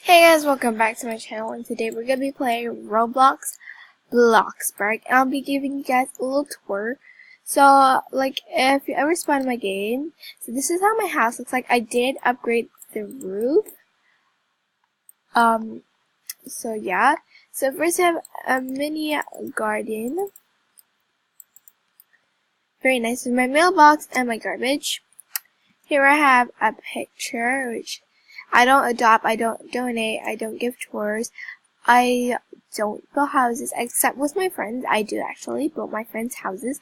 Hey guys, welcome back to my channel, and today we're going to be playing Roblox bloxburg, and I'll be giving you guys a little tour. So, if you ever spawn my game, so this is how my house looks like. I did upgrade the roof. So yeah. So first I have a mini garden. Very nice with my mailbox and my garbage. Here I have a picture, which I don't adopt, I don't donate, I don't give tours, I don't build houses, except with my friends. I do actually build my friends' houses.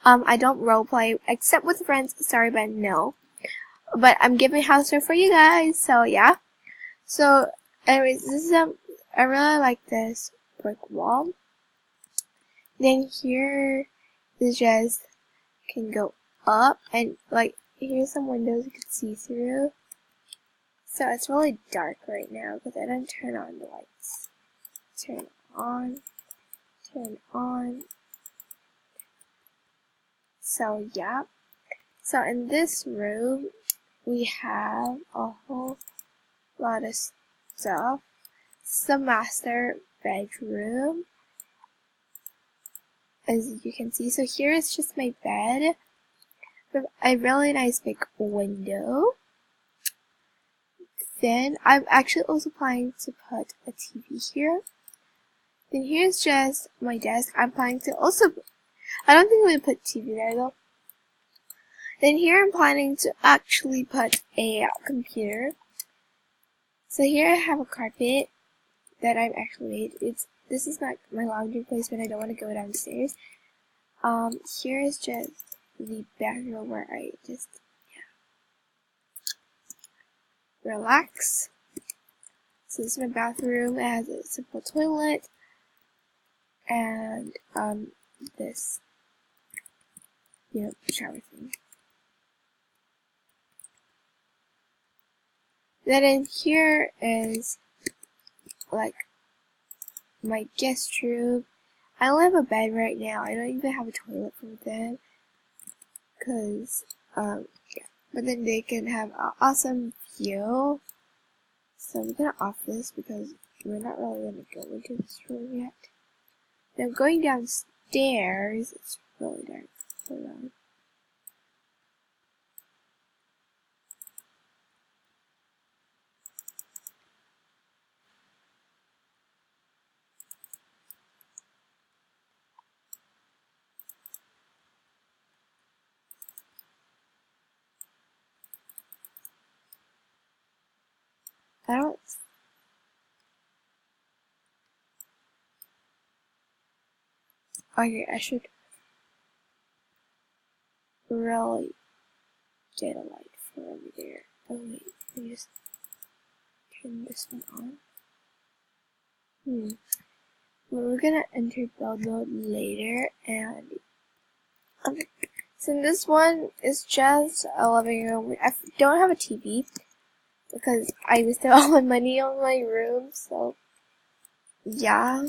I don't roleplay, except with friends. Sorry, but no. But I'm giving house tour for you guys, so yeah. So, anyways, this is, I really like this brick wall. Then here is just, can go up, and here's some windows you can see through. So it's really dark right now because I didn't turn on the lights. Turn on. So yeah. So in this room we have a whole lot of stuff. It's the master bedroom, as you can see. So here is just my bed with a really nice big window. Then I'm actually also planning to put a TV here. Then here's just my desk. I'm planning to also, I don't think I'm going to put TV there though. Then here I'm planning to actually put a computer. So here I have a carpet that I've actually made. This is not my laundry place, but I don't want to go downstairs. Here is just the bathroom where I just, relax. So this is my bathroom. It has a simple toilet and this, shower thing. Then in here is my guest room. I only have a bed right now. I don't even have a toilet for them, cause yeah. But then they can have an awesome view. So I'm gonna off this because we're not really gonna go into this room yet. Now going downstairs, it's really dark. Hold on. I don't. Okay, I should really get a light for over there. Oh wait, let me just turn this one on. Well, we're gonna enter build mode later, and okay. So this one is just a living room. I don't have a TV because I wasted all my money on my room, so yeah.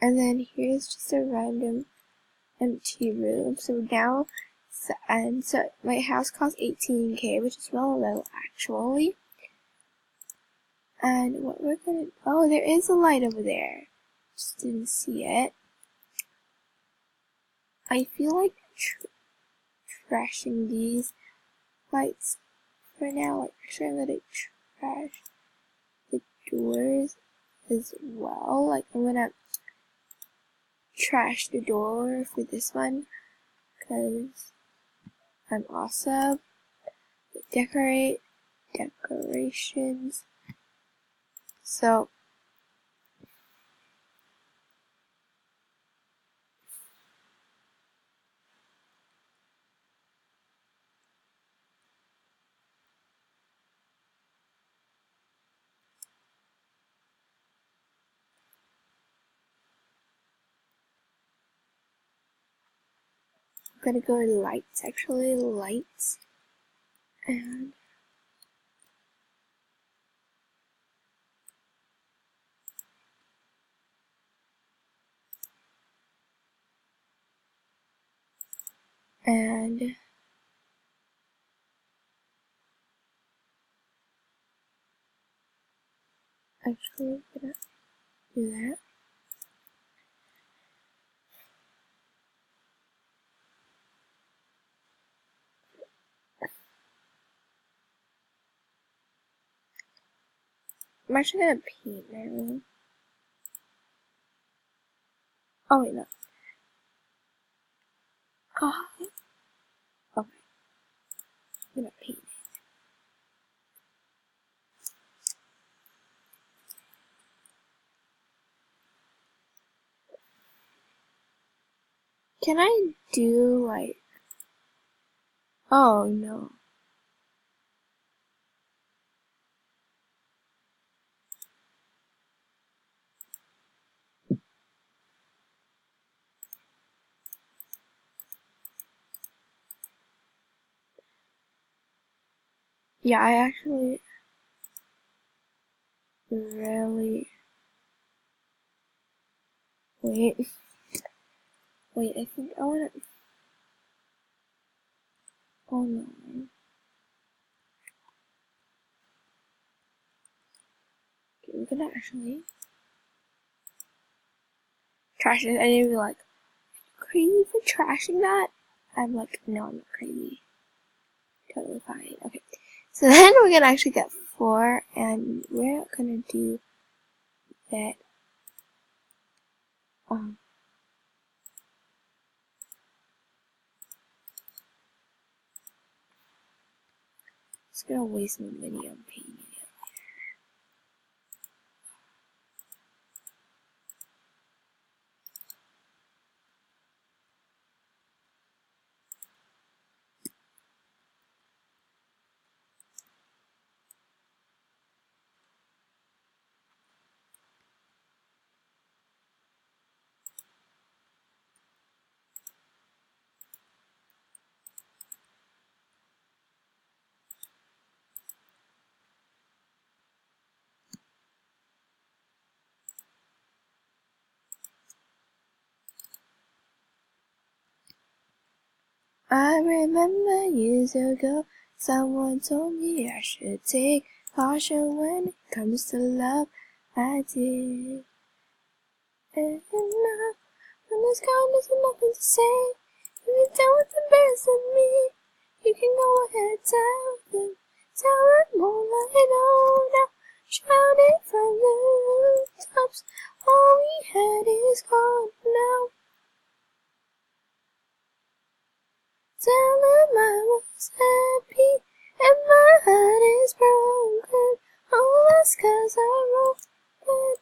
And then here's just a random empty room. So now, so my house costs 18K, which is really low actually. And what we're gonna, oh, there is a light over there. Just didn't see it. I feel like trashing these lights for now. Actually, I'm gonna trash the doors as well. I'm gonna trash the door for this one because I'm awesome. Decorate decorations. So I'm gonna go to lights, actually, lights, and actually gonna do that. I'm actually gonna paint my room. Oh wait, no. Oh, okay. I'm gonna paint it. Can I do like? Oh no. Yeah, I actually really wait. Wait, I think I wanna. Oh no. Okay, we're gonna actually trash it. And you'd be like, crazy for trashing that? I'm like, no, I'm not crazy. Totally fine. Okay. So then we're gonna actually get 4, and we're gonna do that. Just gonna waste my video on painting it. I remember years ago, someone told me I should take caution when it comes to love. I did. And now, when there's gone, there's nothing to say. If you're done with embarrassing me, you can go ahead, tell them. Tell them all I know now. Shout it from the rooftops. All we had is gone now. Tell them I was happy and my heart is broken. All that's 'cause I wrote it.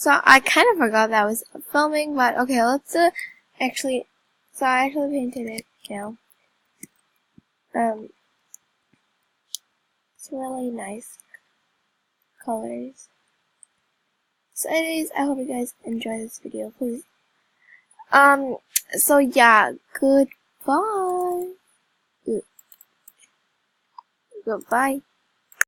So I kind of forgot that I was filming, but okay, let's actually. So I actually painted it now. It's really nice colors. So anyways, I hope you guys enjoy this video. Please. So yeah, goodbye. Goodbye.